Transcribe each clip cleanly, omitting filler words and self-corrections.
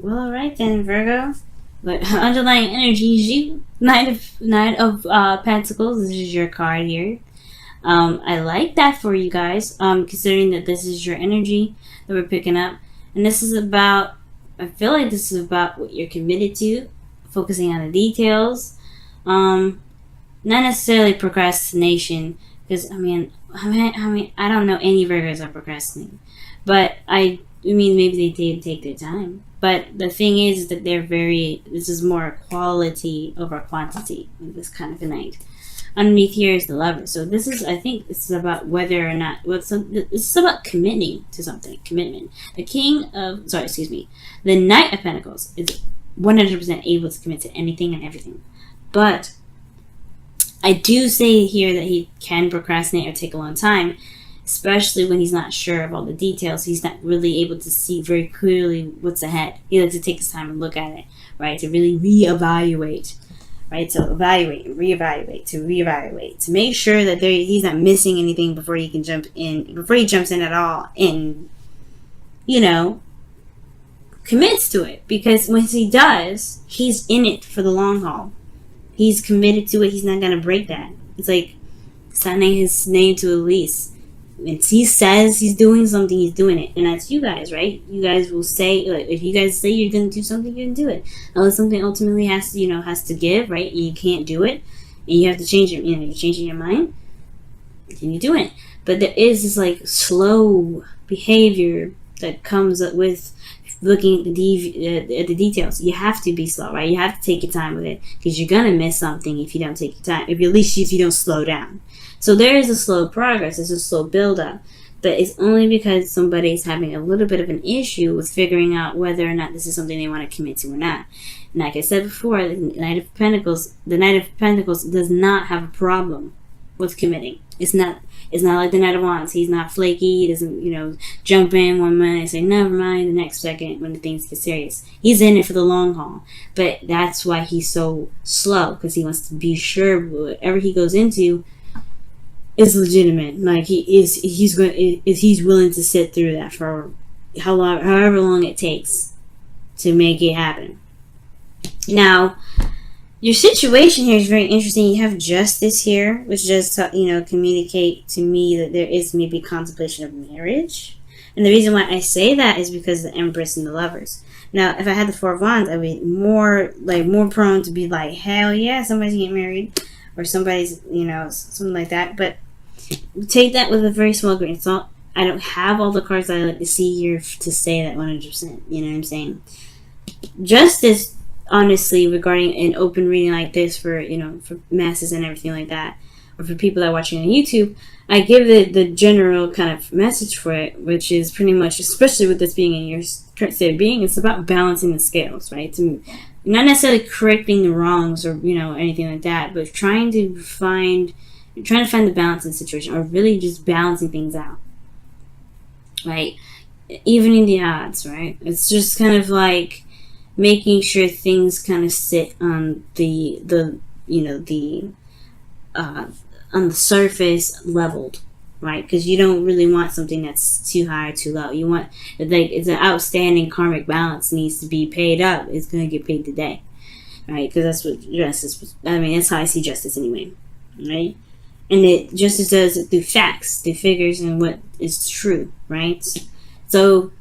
Well, all right then, Virgo. But underlying energy is you. Knight of Pentacles. This is your card here. I like that for you guys. Considering that this is your energy that we're picking up, and this is about. I feel like this is about what you're committed to, focusing on the details. Not necessarily procrastination, because I don't know any Virgos that procrastinate, but I mean, maybe they did take their time. But the thing is that this is more quality over quantity in this kind of a night. Underneath here is the lover. So I think this is about whether or not, this is about committing to something, commitment. The Knight of Pentacles is 100% able to commit to anything and everything. But I do say here that he can procrastinate or take a long time, especially when he's not sure of all the details. He's not really able to see very clearly what's ahead. He likes to take his time and look at it, right? To really reevaluate, right? So evaluate and reevaluate, to make sure that he's not missing anything before he jumps in at all, and, commits to it. Because once he does, he's in it for the long haul. He's committed to it. He's not going to break that. It's like signing his name to a lease. If he says he's doing something, he's doing it. And that's you guys, right? You guys will say, like, if you guys say you're going to do something, you're going to do it. Unless something ultimately has to give, right? And you can't do it, and you have to change it. You're changing your mind, then you're doing it. But there is this, like, slow behavior that comes up with looking at the details. You have to be slow, right? You have to take your time with it, because you're going to miss something if you don't take your time. If you don't slow down. So there is a slow progress, there's a slow build-up, but it's only because somebody's having a little bit of an issue with figuring out whether or not this is something they want to commit to or not. And like I said before, the Knight of Pentacles does not have a problem with committing. It's not like the Knight of Wands. He's not flaky. He doesn't, jump in one minute and say never mind the next second when the things get serious. He's in it for the long haul. But that's why he's so slow, because he wants to be sure whatever he goes into is legitimate. Like he's willing to sit through that for however long it takes to make it happen. Now, your situation here is very interesting. You have Justice here, which does communicate to me that there is maybe contemplation of marriage. And the reason why I say that is because of the Empress and the Lovers. Now, if I had the Four of Wands, I'd be more prone to be like, hell yeah, somebody's getting married, or somebody's, something like that. But take that with a very small grain of salt. I don't have all the cards I like to see here to say that 100%. You know what I'm saying? Justice, honestly, regarding an open reading like this for masses and everything like that, or for people that are watching on YouTube, I give the general kind of message for it, which is pretty much, especially with this being in your current state of being, it's about balancing the scales, right? Not necessarily correcting the wrongs or anything like that, but trying to find the balance in the situation, or really just balancing things out, right? Evening the odds, right? It's just kind of like making sure things kind of sit on on the surface leveled, right? Because you don't really want something that's too high or too low. You want, it's an outstanding karmic balance needs to be paid up. It's going to get paid today, right? Because that's what justice was. That's how I see justice anyway, right? And justice does it through facts, through figures, and what is true, right? So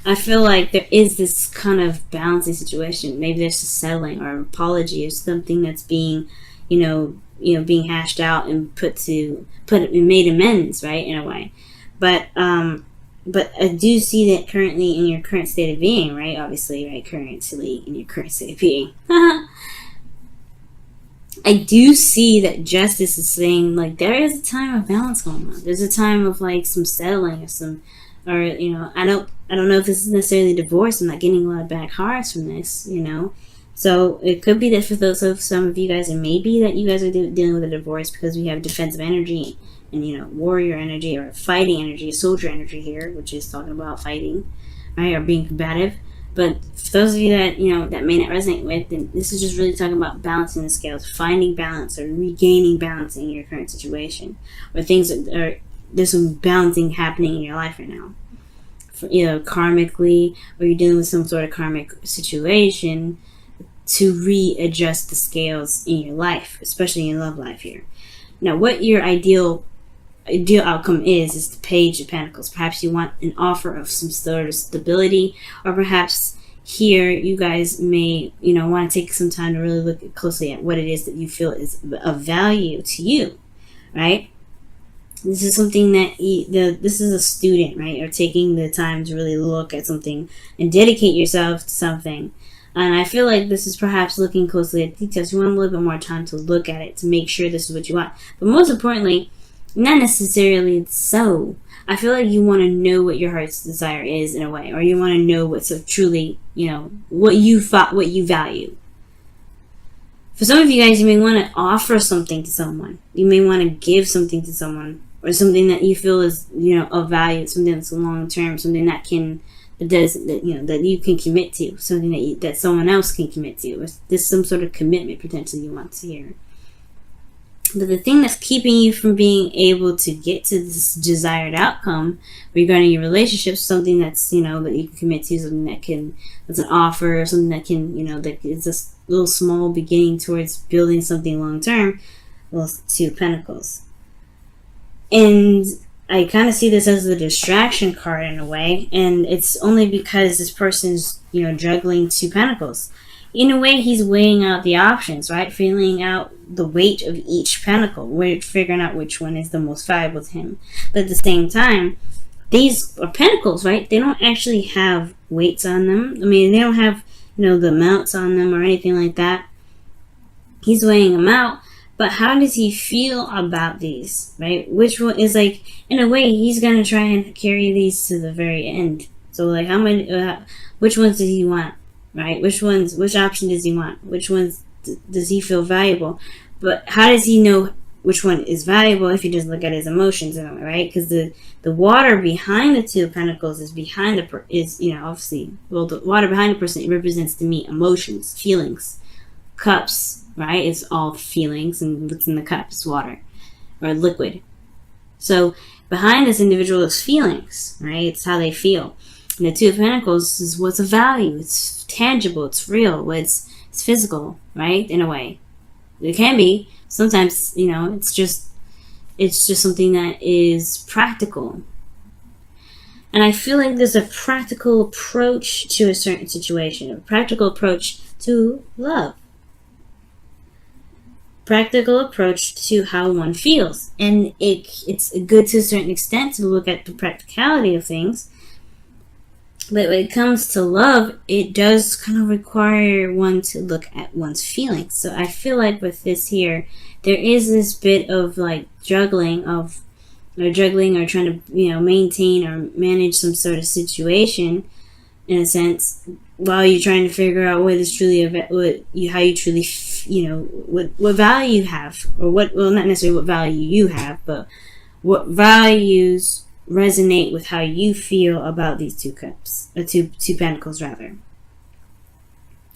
I feel like there is this kind of balancing situation. Maybe there's a settling or apology or something that's being, being hashed out and made amends, right, in a way. But I do see that currently in your current state of being, right? Obviously, right? Currently in your current state of being. I do see that justice is saying, like, there is a time of balance going on. There's a time of, like, some settling or I don't know if this is necessarily divorce. I'm not getting a lot of bad cards from this, So it could be that for some of you guys, it may be that you guys are dealing with a divorce, because we have defensive energy and, warrior energy or fighting energy, soldier energy here, which is talking about fighting, right, or being combative. But for those of you that, that may not resonate with, then this is just really talking about balancing the scales, finding balance or regaining balance in your current situation, or there's some balancing happening in your life right now. karmically, or you're dealing with some sort of karmic situation to readjust the scales in your life, especially in love life here. Now, what your ideal outcome is the Page of Pentacles. Perhaps you want an offer of some sort of stability, or perhaps here you guys may want to take some time to really look closely at what it is that you feel is of value to you, right? This is something that this is a student, right? Or taking the time to really look at something and dedicate yourself to something. And I feel like this is perhaps looking closely at details. You want a little bit more time to look at it, to make sure this is what you want. But most importantly, not necessarily so. I feel like you want to know what your heart's desire is in a way, or you want to know what's so truly, what you value. For some of you guys, you may want to offer something to someone. You may want to give something to someone, or something that you feel is, of value, something that's long term, something that you can commit to, something that someone else can commit to. Or there's some sort of commitment potentially you want to hear. But the thing that's keeping you from being able to get to this desired outcome regarding your relationship, something that's, that you can commit to, something that's an offer, something that can, that is a little small beginning towards building something long term, well, Two of Pentacles. And I kind of see this as a distraction card in a way, and it's only because this person's, juggling Two Pentacles. In a way, he's weighing out the options, right? Feeling out the weight of each pentacle, figuring out which one is the most valuable to him. But at the same time, these are pentacles, right? They don't actually have weights on them. I mean, they don't have, the amounts on them or anything like that. He's weighing them out. But how does he feel about these, right? Which one is in a way, he's going to try and carry these to the very end. So, how many, which ones does he want? Right? Which option does he want? Which ones does he feel valuable? But how does he know which one is valuable if you just look at his emotions, right? Because the water behind the Two of Pentacles is obviously, well, the water behind the person, it represents to me emotions, feelings, cups, right? It's all feelings, and what's in the cup is water or liquid. So behind this individual is feelings, right? It's how they feel. And the Two of Pentacles is what's of value. It's tangible. It's real. It's physical, right? In a way, it can be. Sometimes, it's just something that is practical. And I feel like there's a practical approach to a certain situation, a practical approach to love, practical approach to how one feels, and it's good to a certain extent to look at the practicality of things. But when it comes to love, it does kind of require one to look at one's feelings. So I feel like with this here, there is this bit of juggling or trying to, maintain or manage some sort of situation, in a sense, while you're trying to figure out what is truly how you truly, what value you have, or not necessarily what value you have, but what values resonate with how you feel about these two cups, or two pentacles rather.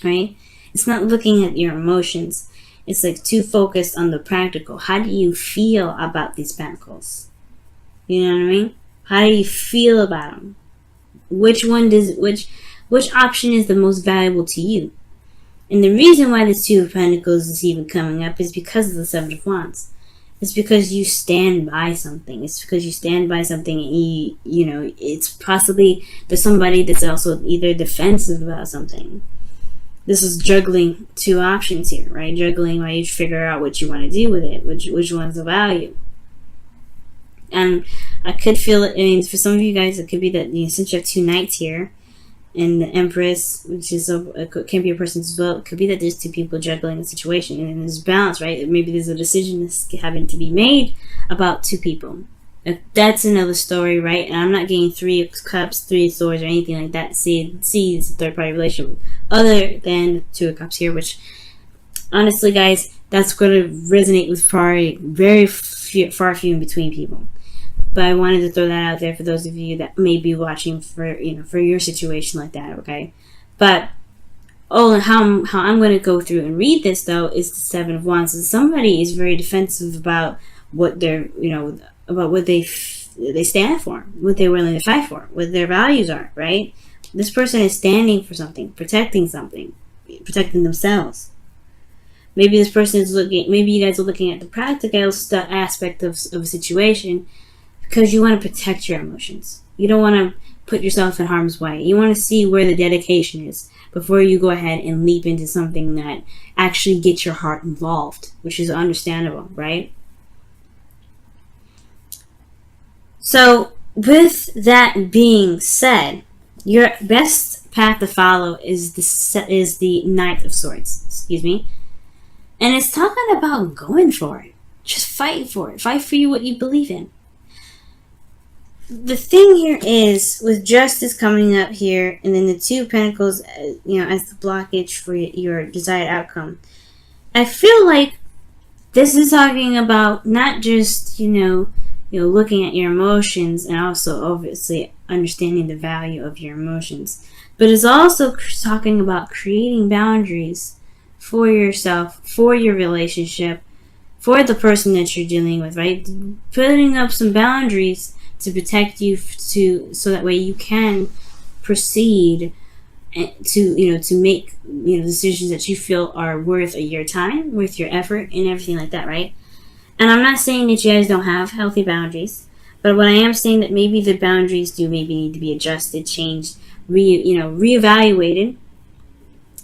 Right? It's not looking at your emotions. It's too focused on the practical. How do you feel about these pentacles? You know what I mean? How do you feel about them? Which option is the most valuable to you? And the reason why the Two of Pentacles is even coming up is because of the Seven of Wands. It's because you stand by something. It's because you stand by something, and it's possibly there's somebody that's also either defensive about something. This is juggling two options here, right? Juggling while you figure out what you want to do with it, which one's the value. And I could feel it. I mean, for some of you guys, it could be that since you have two knights here, and the Empress, which is can be a person as well. It could be that there's two people juggling the situation, and there's balance, right? Maybe there's a decision that's having to be made about two people. That's another story, right? And I'm not getting Three of Cups, Three of Swords, or anything like that. See, it's a third-party relationship, other than Two of Cups here, which honestly, guys, that's going to resonate with very few in between people. But I wanted to throw that out there for those of you that may be watching for your situation like that, okay? But and how I'm going to go through and read this though is the Seven of Wands. So somebody is very defensive about what they're about what they they stand for, what they're willing to fight for, what their values are, right? This person is standing for something, protecting themselves. Maybe this person is maybe you guys are looking at the practical aspect of a situation because you want to protect your emotions. You don't want to put yourself in harm's way. You want to see where the dedication is before you go ahead and leap into something that actually gets your heart involved, which is understandable, right? So, with that being said, your best path to follow is the Knight of Swords. And it's talking about going for it. Just fight for it. Fight for what you believe in. The thing here is, with Justice coming up here, and then the Two of Pentacles, as the blockage for your desired outcome, I feel like this is talking about not just, looking at your emotions and also obviously understanding the value of your emotions, but it's also talking about creating boundaries for yourself, for your relationship, for the person that you're dealing with, right? Putting up some boundaries to protect you, so that way you can proceed to make decisions that you feel are worth your time, worth your effort, and everything like that, right? And I'm not saying that you guys don't have healthy boundaries, but what I am saying that maybe the boundaries do maybe need to be adjusted, changed, reevaluated,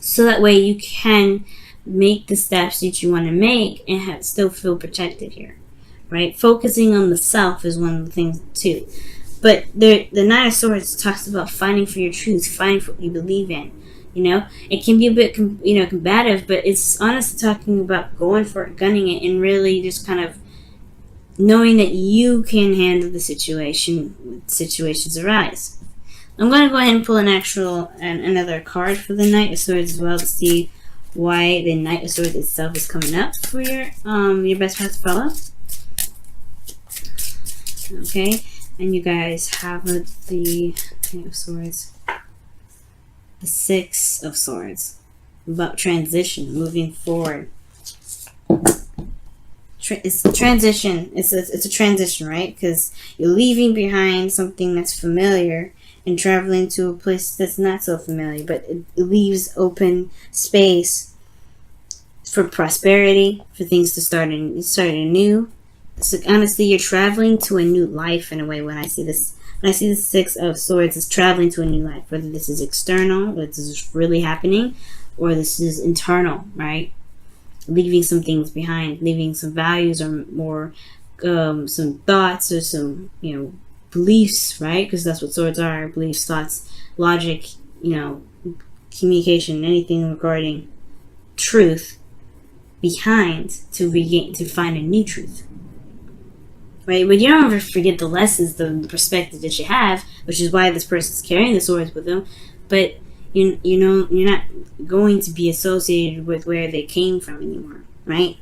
so that way you can make the steps that you want to make and still feel protected here, right? Focusing on the self is one of the things too. But the Knight of Swords talks about fighting for your truth, fighting for what you believe in. It can be a bit combative, but it's honestly talking about going for it, gunning it, and really just kind of knowing that you can handle the situation when situations arise. I'm going to go ahead and pull another card for the Knight of Swords as well to see why the Knight of Swords itself is coming up for your best path to follow. Okay, and you guys have the Knight of Swords, the Six of Swords, about transition, moving forward. It's a transition. It's a transition, right? Because you're leaving behind something that's familiar and traveling to a place that's not so familiar, but it leaves open space for prosperity, for things to start anew. So honestly, you're traveling to a new life in a way. When I see the Six of Swords, it's traveling to a new life, whether this is external, whether this is really happening, or this is internal, right? Leaving some things behind, leaving some values or some thoughts or some beliefs, right? Because that's what swords are: beliefs, thoughts, logic, communication, anything regarding truth behind to find a new truth, right? But you don't ever forget the lessons, the perspective that you have, which is why this person's carrying the swords with them. But you're not going to be associated with where they came from anymore, right?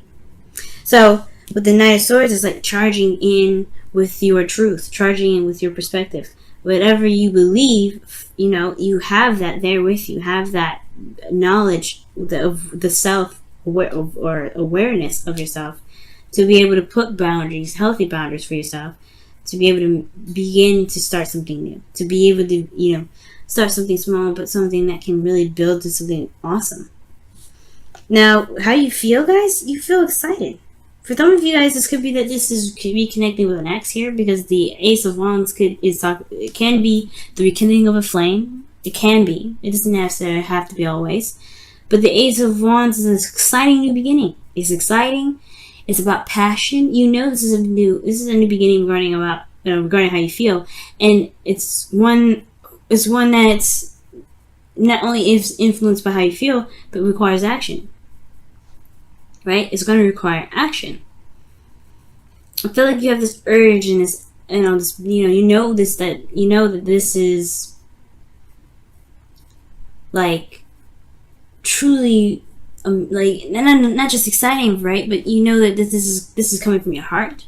So with the Knight of Swords, it's like charging in with your truth, charging in with your perspective. Whatever you believe, you have that there with you. Have that knowledge of the self or awareness of yourself to be able to put boundaries, healthy boundaries for yourself, to be able to begin to start something new, to be able to start something small, but something that can really build to something awesome. Now, how you feel, guys? You feel excited. For some of you guys, this could be that could be connecting with an ex here, because the Ace of Wands it can be the rekindling of a flame. It can be. It doesn't have to be always. But the Ace of Wands is an exciting new beginning. It's exciting. It's about passion. This is a new beginning regarding how you feel, and it's one that's not only is influenced by how you feel, but requires action. Right? It's going to require action. I feel like you have this urge and this, that this is like truly, like not just exciting, right? But that this is coming from your heart.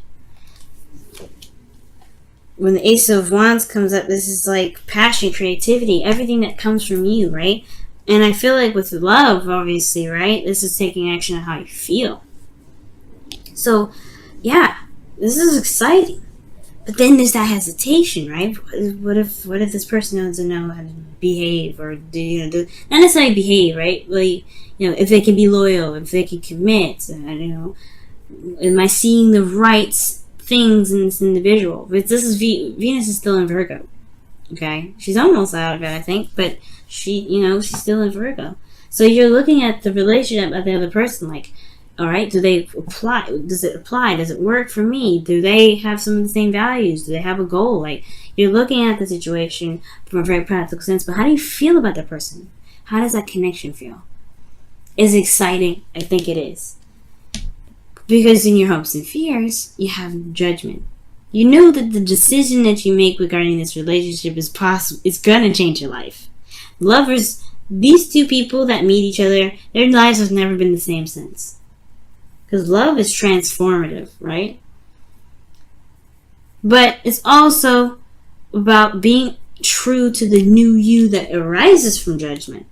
When the Ace of Wands comes up, this is like passion, creativity, everything that comes from you, right? And I feel like with love, obviously, right? This is taking action on how you feel. So, yeah, this is exciting. But then there's that hesitation, right? What if this person doesn't know how to behave, or not necessarily behave, right? Like, if they can be loyal, if they can commit, am I seeing the right things in this individual? But this is Venus is still in Virgo. Okay, she's almost out of it, I think, but she's still in Virgo. So you're looking at the relationship of the other person, like, all right, do they apply? Does it apply? Does it work for me? Do they have some of the same values? Do they have a goal? Like, you're looking at the situation from a very practical sense, but how do you feel about that person? How does that connection feel? Is it exciting? I think it is. Because in your hopes and fears, you have judgment. You know that the decision that you make regarding this relationship is possible. It's gonna change your life. Lovers, these two people that meet each other, their lives have never been the same since. Because love is transformative, right? But it's also about being true to the new you that arises from judgment.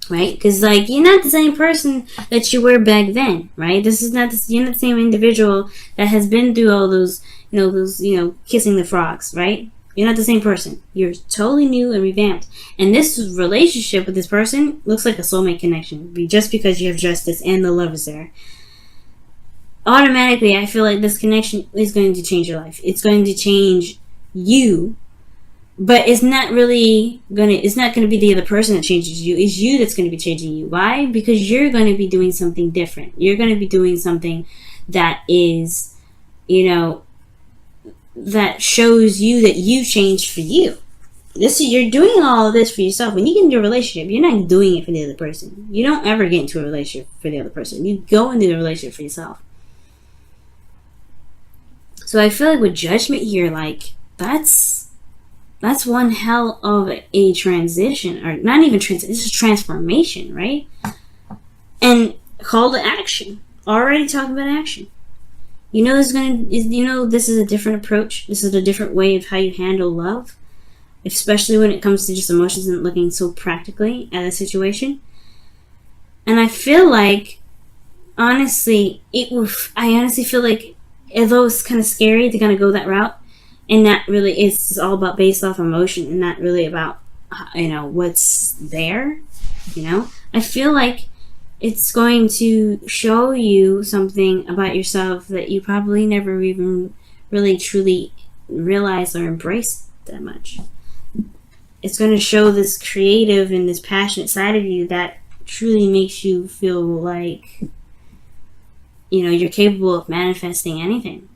Right? Because, like, you're not the same person that you were back then, right? You're not the same individual that has been through all those kissing the frogs, right? You're not the same person. You're totally new and revamped. And this relationship with this person looks like a soulmate connection. Just because you have justice and the love is there. Automatically, I feel like this connection is going to change your life. It's going to change you. But it's not going to be the other person that changes you. It's you that's going to be changing you. Why? Because you're going to be doing something different. You're going to be doing something that is, that shows you that you changed for you. You're doing all of this for yourself. When you get into a relationship, you're not doing it for the other person. You don't ever get into a relationship for the other person. You go into the relationship for yourself. So I feel like with judgment here, like, that's one hell of a transition, or not even transition, this is transformation, right? And call to action. Already talking about action. This is a different approach. This is a different way of how you handle love, especially when it comes to just emotions and looking so practically at a situation. And I feel like, I honestly feel like, although it's kind of scary to kind of go that route, and that really is all about based off emotion and not really about, what's there, I feel like it's going to show you something about yourself that you probably never even really truly realized or embraced that much. It's going to show this creative and this passionate side of you that truly makes you feel like, you're capable of manifesting anything.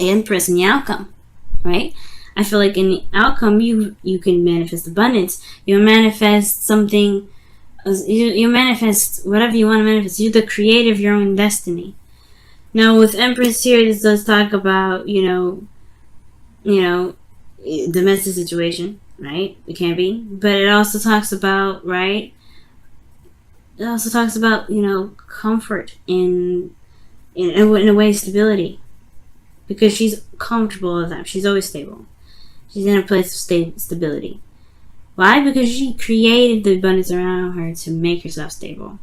Empress in the outcome, right? I feel like in the outcome, you can manifest abundance. You'll manifest something. You manifest whatever you want to manifest. You're the creator of your own destiny. Now, with Empress here, this does talk about domestic situation, right? It can be, but it also talks about, right? It also talks about comfort in a way, stability. Because she's comfortable with that. She's always stable. She's in a place of stability. Why? Because she created the abundance around her to make herself stable.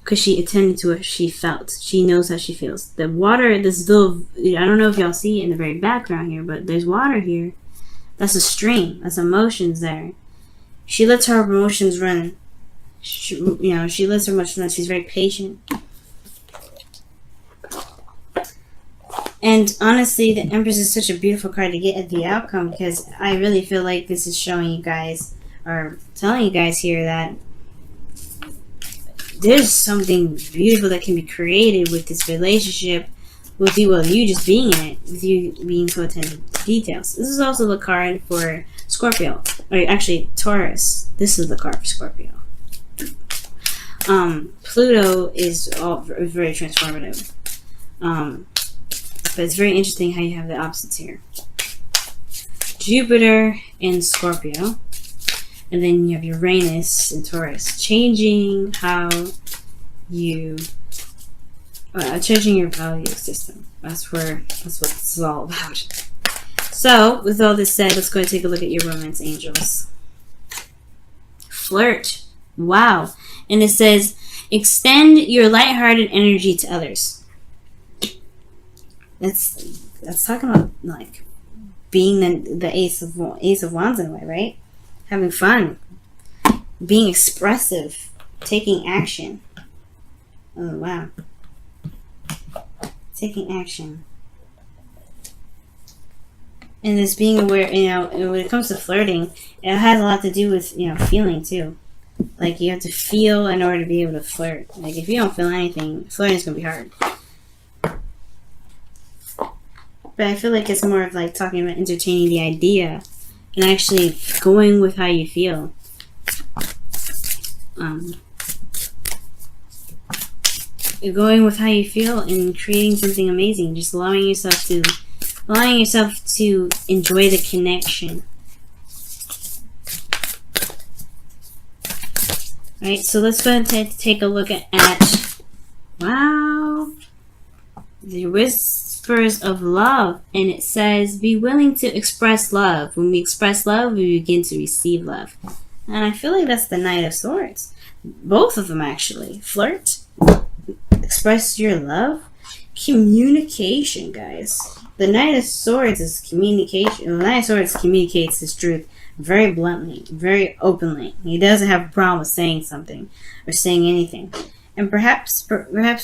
Because she attended to what she felt. She knows how she feels. The water, this little, I don't know if y'all see it in the very background here, but there's water here. That's a stream. That's emotions there. She lets her emotions run. She lets her emotions run. She's very patient. And honestly, the Empress is such a beautiful card to get at the outcome, because I really feel like this is showing you guys, or telling you guys here, that there's something beautiful that can be created with this relationship, with you just being in it, with you being so attentive to details. This is also the card for Scorpio, or actually Taurus. This is the card for Scorpio. Pluto is very transformative. But it's very interesting how you have the opposites here. Jupiter in Scorpio. And then you have Uranus in Taurus. Changing how you... changing your value system. That's what this is all about. So, with all this said, let's go and take a look at your romance angels. Flirt. Wow. And it says, extend your lighthearted energy to others. That's talking about like being the ace of wands in a way, right? Having fun, being expressive, taking action. Oh wow, taking action. And this being aware, when it comes to flirting, it has a lot to do with, feeling too. Like, you have to feel in order to be able to flirt. Like, if you don't feel anything, flirting is going to be hard. But I feel like it's more of like talking about entertaining the idea and actually going with how you feel. You're going with how you feel and creating something amazing. Just allowing yourself to enjoy the connection. Right, so let's go ahead and take a look at wow, the whispers of love. And it says, be willing to express love. When we express love, we begin to receive love. And I feel like that's the Knight of Swords. Both of them, actually. Flirt, express your love, communication, guys. The Knight of Swords is communication. The Knight of Swords communicates his truth very bluntly, very openly. He doesn't have a problem with saying something or saying anything. And perhaps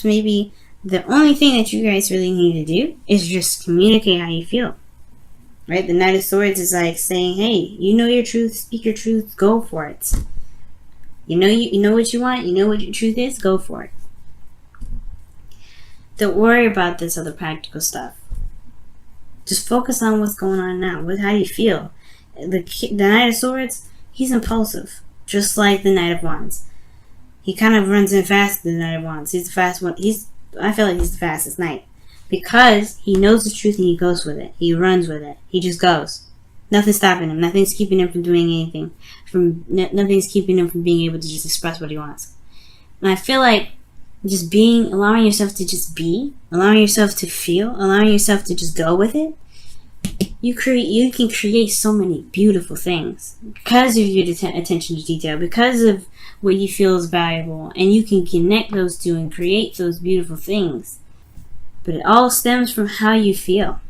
maybe the only thing that you guys really need to do is just communicate how you feel. Right? The Knight of Swords is like saying, hey, you know your truth, speak your truth, go for it. You know what you want, you know what your truth is, go for it. Don't worry about this other practical stuff. Just focus on what's going on now. How do you feel? The Knight of Swords, he's impulsive, just like the Knight of Wands. He kind of runs in fast. The Knight of Wands, he's the fast one. I feel like he's the fastest knight because he knows the truth and he goes with it. He runs with it. He just goes. Nothing's stopping him. Nothing's keeping him from doing anything. Nothing's keeping him from being able to just express what he wants. And I feel like just allowing yourself to just be, allowing yourself to feel, allowing yourself to just go with it. You can create so many beautiful things because of your attention to detail, because of what you feel is valuable, and you can connect those two and create those beautiful things. But it all stems from how you feel.